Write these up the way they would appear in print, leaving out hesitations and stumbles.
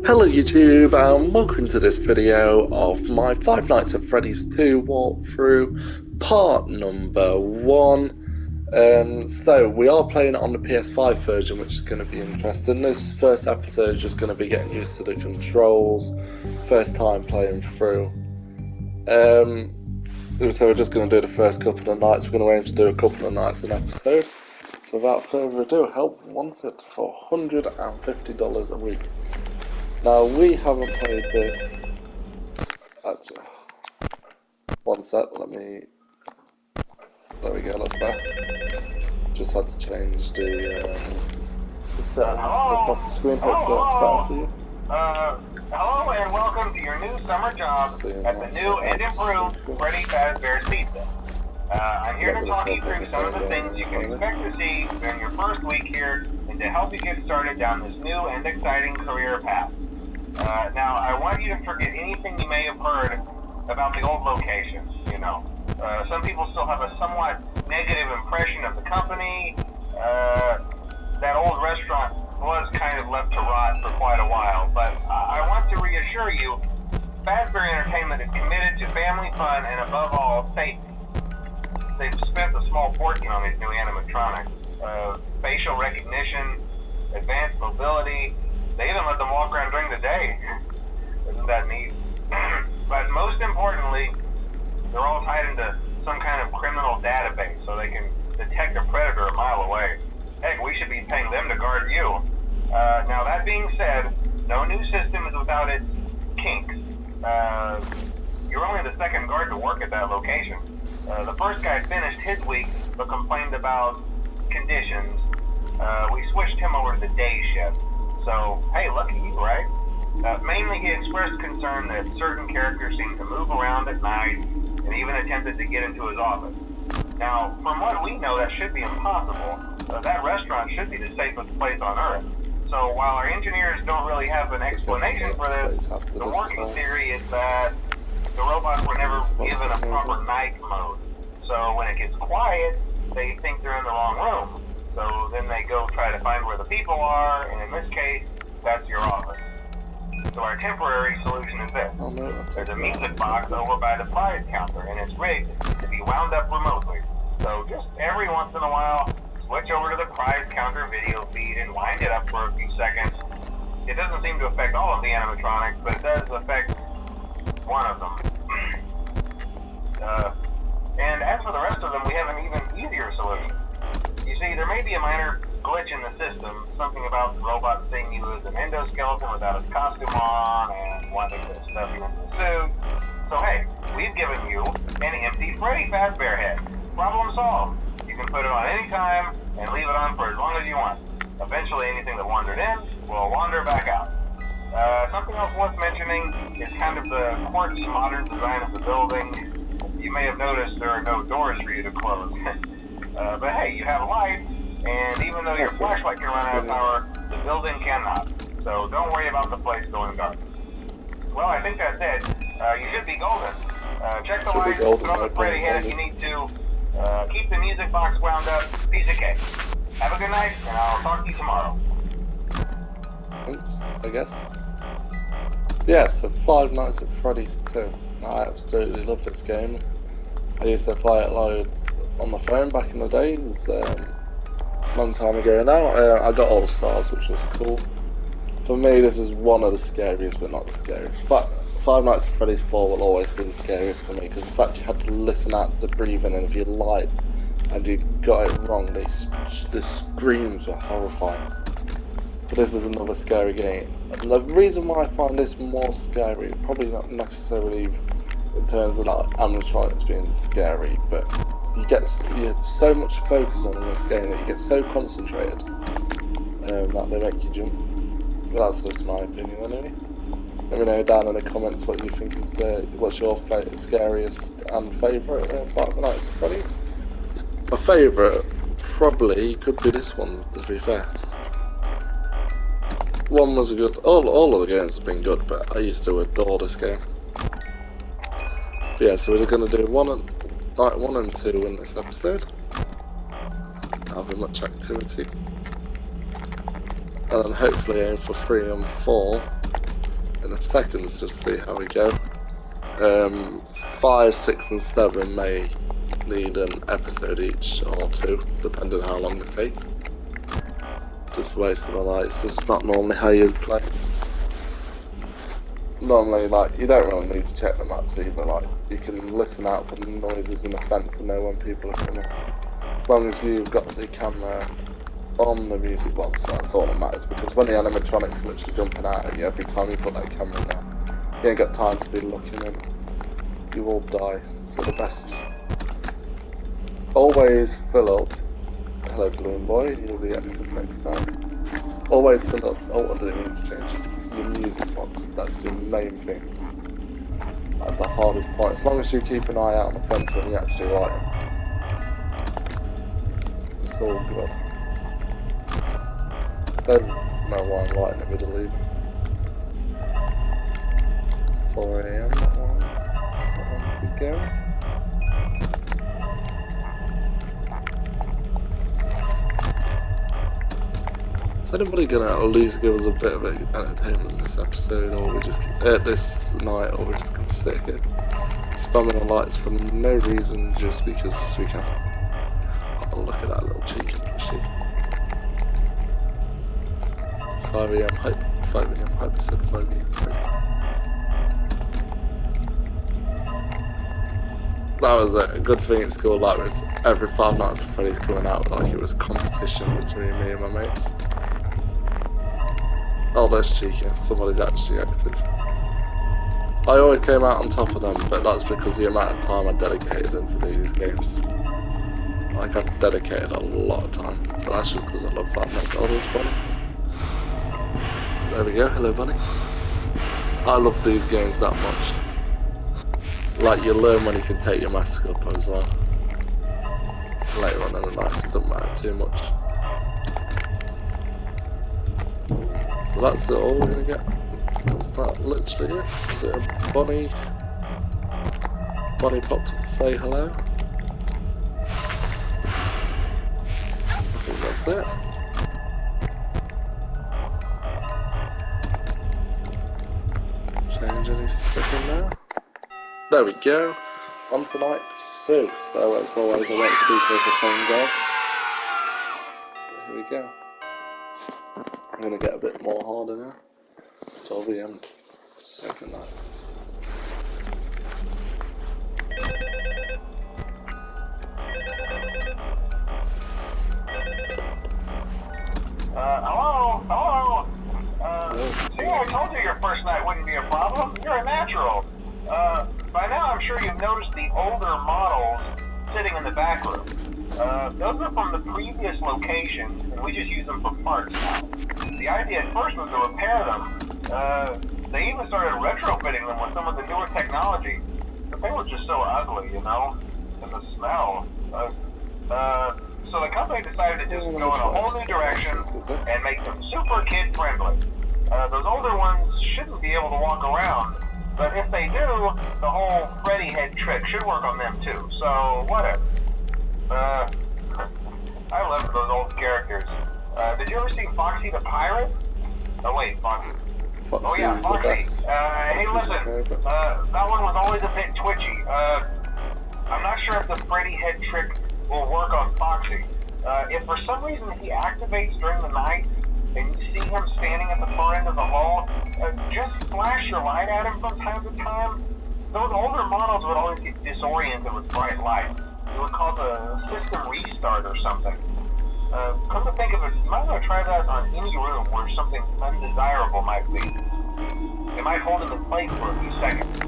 Hello YouTube and welcome to this video of my Five Nights at Freddy's 2 walkthrough part number 1. So we are playing it on the PS5 version, which is going to be interesting. This first episode is just going to be getting used to the controls, first time playing through. So we're just going to do the first couple of nights. We're going to aim to do a couple of nights an episode. So without further ado, help wanted for $150 a week. Now, we haven't played this. Actually, one sec, let me. There we go, that's better. Just had to change the settings to the proper screen. Hopefully, that's better for you. Hello and welcome to your new summer job at the new and improved Freddy Fazbear's Pizza. I'm here to talk you through some of the things you can expect to see during your first week here and to help you get started down this new and exciting career path. Now, I want you to forget anything you may have heard about the old locations, you know. Some people still have a somewhat negative impression of the company. That old restaurant was kind of left to rot for quite a while, but I want to reassure you, Fazbear Entertainment is committed to family fun and above all, safety. They've spent a small fortune on these new animatronics. Facial recognition, advanced mobility. They even let them walk around during the day. Isn't that neat? But most importantly, they're all tied into some kind of criminal database so they can detect a predator a mile away. Heck, we should be paying them to guard you. Now that being said, no new system is without its kinks. You're only the second guard to work at that location. The first guy finished his week but complained about conditions. We switched him over to the day shift. So, hey, lucky you, right? Mainly he expressed concern that certain characters seemed to move around at night and even attempted to get into his office. Now, from what we know, that should be impossible. That restaurant should be the safest place on Earth. So while our engineers don't really have an explanation for this, the working theory is that the robots were never given a proper night mode. So when it gets quiet, they think they're in the wrong room. So then they go try to find where the people are, and in this case, that's your office. So our temporary solution is this. There's a music box over by the prize counter, and it's rigged to be wound up remotely. So just every once in a while, switch over to the prize counter video feed and wind it up for a few seconds. It doesn't seem to affect all of the animatronics, but it does affect one of them. And as for the rest of them, we have an even easier solution. You see, there may be a minor glitch in the system, something about the robot seeing you as an endoskeleton without his costume on and wanting to stuff you into the suit. So hey, we've given you an empty Freddy Fazbear head. Problem solved. You can put it on any time and leave it on for as long as you want. Eventually anything that wandered in will wander back out. Something else worth mentioning is kind of the quirky modern design of the building. You may have noticed there are no doors for you to close. But hey, you have lights, and even though your flashlight can run out of power, the building cannot. So don't worry about the place going dark. Well, I think that's it. You should be golden. Check the lights, put on the Freddy head if you need to. Keep the music box wound up. Piece of cake. Have a good night, and I'll talk to you tomorrow. Thanks, I guess. Yeah, so Five Nights at Freddy's 2. I absolutely love this game. I used to play it loads on the phone back in the days, long time ago now. I got all the stars, which was cool. For me, this is one of the scariest, but not the scariest. Five Nights at Freddy's 4 will always be the scariest for me, because the fact you had to listen out to the breathing, and if you lied and you got it wrong, the screams were horrifying. So this is another scary game. And the reason why I find this more scary, probably not necessarily in terms of like animatronics being scary, but you get so much focus on this game that you get so concentrated that they make you jump. But that's just my opinion anyway. Let me know down in the comments what you think is what's your scariest and favourite Five Nights at Freddy's. My favourite probably could be this one, to be fair. One was a good. All of the games have been good, but I used to adore this game. But yeah, so we're going to do night 1 and 2 in this episode. That'll be much activity. And then hopefully aim for 3 and 4 in a second, just to see how we go. 5, 6 and 7 may need an episode each, or 2, depending on how long they take. Just wasting the lights, this is not normally how you'd play. Normally, like, you don't really need to check the maps either, like, you can listen out for the noises in the fence and know when people are coming. As long as you've got the camera on the music box, that's all that matters, because when the animatronics are literally jumping out at you every time you put that camera in there, you ain't got time to be looking and you will die. So the best is just always fill up. Hello balloon boy, you'll be active next time. Always fill up, oh I didn't mean to change it, your music box, that's your main thing. That's the hardest part, as long as you keep an eye out on the fence when you actually light it. It's all good. Don't know why I'm lighting it with a lever. 4 AM, that one to go. Is anybody gonna at least give us a bit of entertainment in this episode, or we just this night, or we're just gonna sit here spamming the lights for no reason, just because we can? Oh, look at that little cheeky plushie. 5 AM hype, 5 AM hype, said 5 AM hype. That was a good thing at school, like was every 5 Nights at Freddy's coming out, like it was a competition between me and my mates. Oh, there's Cheeky, somebody's actually active. I always came out on top of them, but that's because the amount of time I dedicated into these games. Like, I've dedicated a lot of time, but that's just because I love 5 Nights. Oh, there's Bunny. There we go, hello Bunny. I love these games that much. Like, you learn when you can take your mask up as well. Later on in the night, so it doesn't matter too much. Well, that's it all we're gonna get. That's that literally it. Is it a Bonnie? Bonnie popped up to say hello. I think that's it. Change any second now. There we go. On to night 2. So it's always a wet speaker for playing God. Here we go. I'm gonna get a bit more harder now. 12 AM, second night. Hello? See, I told you your first night wouldn't be a problem. You're a natural. By now I'm sure you've noticed the older models sitting in the back room. Those are from the previous location, and we just use them for parts now. The idea at first was to repair them. They even started retrofitting them with some of the newer technology, but they were just so ugly, you know, and the smell. So the company decided to just go in a whole new direction and make them super kid-friendly. Those older ones shouldn't be able to walk around, but if they do, the whole Freddy head trick should work on them too, so whatever. I love those old characters. Did you ever see Foxy the Pirate? Oh wait, Foxy. Oh yeah, Foxy. Hey listen, that one was always a bit twitchy. I'm not sure if the Freddy head trick will work on Foxy. If for some reason he activates during the night, and you see him standing at the far end of the hall, just flash your light at him from time to time. Those older models would always get disoriented with bright lights. It would cause a system restart or something. Come to think of it, you might want to try that on any room where something undesirable might be. It might hold him in place for a few seconds.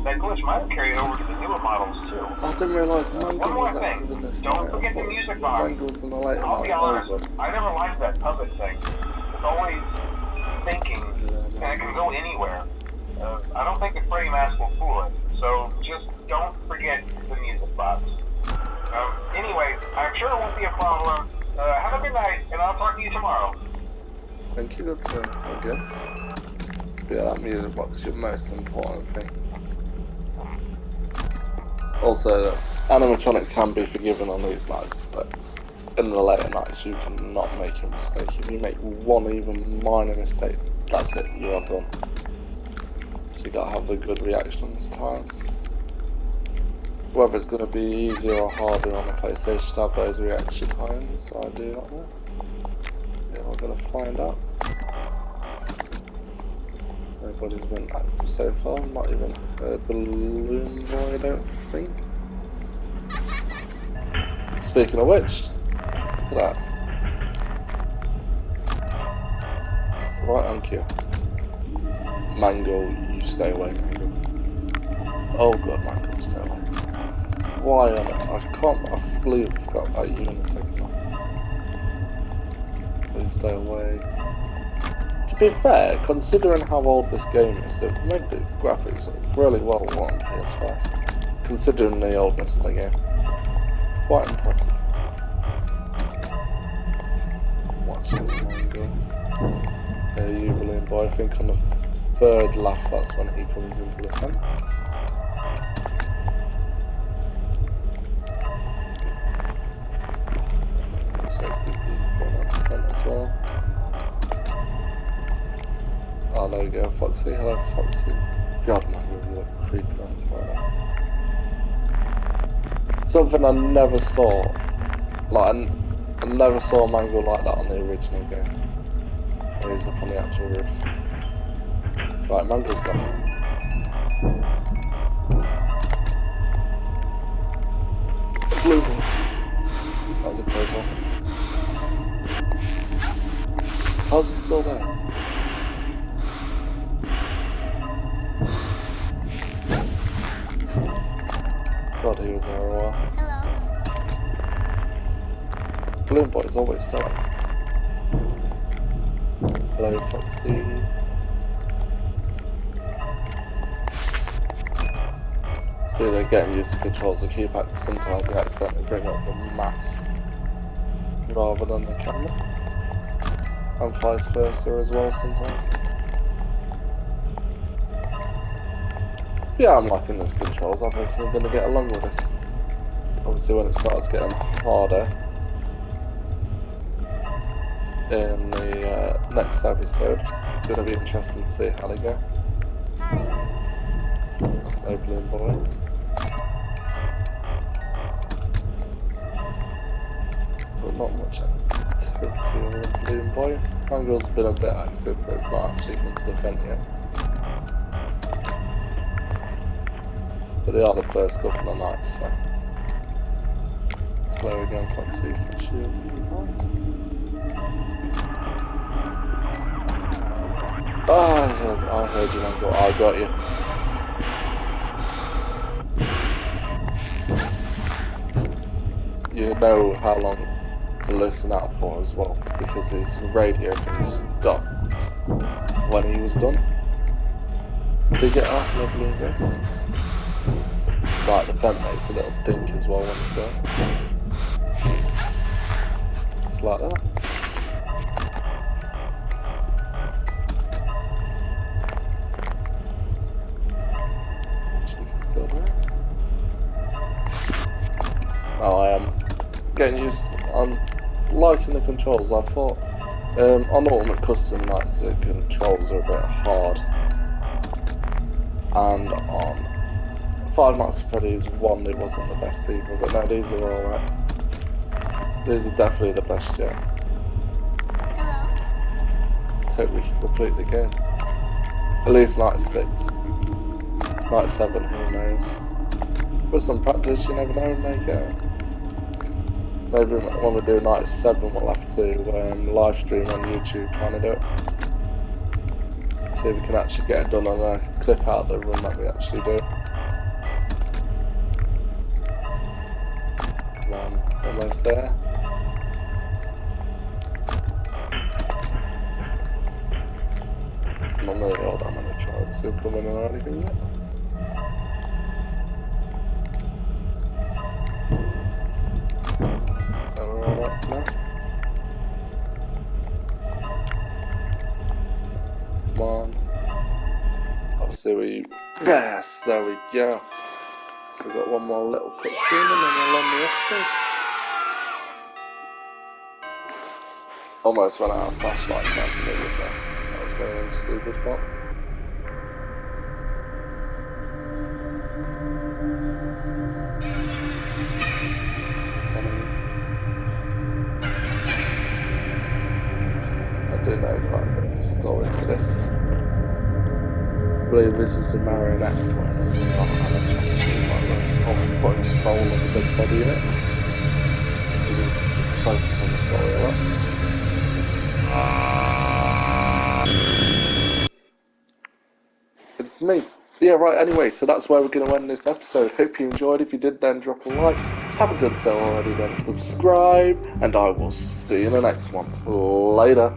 That glitch might have carried over to the newer models too. I didn't realise Mango was active in this. Don't forget the music box. Mango's in the later I'll be honest, over. I never liked that puppet thing. It's always thinking, and it can go anywhere. I don't think the Freddy mask will fool it, so just don't forget the music box. Anyway, I'm sure it won't be a problem. Have a good night, and I'll talk to you tomorrow. Thank you, that's I guess. Yeah, that music box is your most important thing. Also, animatronics can be forgiven on these nights, but in the later nights you cannot make a mistake. If you make one even minor mistake, that's it, you are done. So you gotta have the good reactions times. Whether it's gonna be easier or harder on the PlayStation to have those reaction times, I do not know. Yeah, we're gonna find out. Nobody's been active so far, not even heard Balloon Boy, I don't think. Speaking of which, look at that. Right on cue. Mango, you stay away, Mango. Oh god, Mango, stay away. Why on it? I completely forgot about you in a second. Please stay away. To be fair, considering how old this game is, it made the graphics look really well on PS5. Considering the oldness of the game. Quite impressed. Watching Mango. You Balloon Boy, I think on the third laugh, that's when he comes into the pen. So he's going on the front as well. Oh, there you go, Foxy. Hello, Foxy. God, man, you look creepy on this like that. Something I never saw. Like, I never saw a Mango like that on the original game. He's up on the actual roof. Right, Mango's gone. Blue one. That was a close one. How's he still there? God, he was there a while. Hello. Balloon Boy is always so active. Hello, Foxy. See, they're getting used to controls. The keypad sometimes they accidentally bring up the mask rather than the camera. And vice versa as well sometimes. Yeah, I'm liking these controls. I think I'm going to get along with this. Obviously when it starts getting harder in the next episode, it's going to be interesting to see how they go. Hello, Balloon Boy. But not much activity on the Balloon Boy. Mango's been a bit active, but it's not actually come to the front yet. But they are the first couple of nights, so. Hello again, Foxy, for sure. Oh, I heard you, Mango. I got you. You know how long to listen out for as well, because his radio thing stopped when he was done. Did you get off Balloon Boy? Like the vent makes a little dink as well when it's done. It's like that. Chica's still there. Oh, I am getting used. I'm liking the controls. I thought on Ultimate Custom Nights the controls are a bit hard, and on Five Nights at Freddy's 1 it wasn't the best either. But no, these are alright. These are definitely the best yet. Let's hope we can complete the game. At least night 6. Night 7, who knows. With some practice, you never know, make it. Maybe when we do night 7, we'll have to live stream on YouTube trying to do it. See if we can actually get it done and clip out the run that we actually do. Come on, almost there. Not really all that many tribes still coming in or anything yet. We're alright now. Come on. Obviously we... Yes, there we go. So we've got one more little cutscene and then we'll end the episode. Almost ran out of flashlights now to do with that. That was playing stupid fun. I do know quite a bit of a story for this. I believe this is the marionette point, is it not? And it's actually like this, putting a soul of a dead body in it. We didn't focus on the story a lot. It's me. Yeah, right, anyway, so that's where we're going to end this episode. Hope you enjoyed. If you did, then drop a like. Haven't done so already, then subscribe. And I will see you in the next one. Later.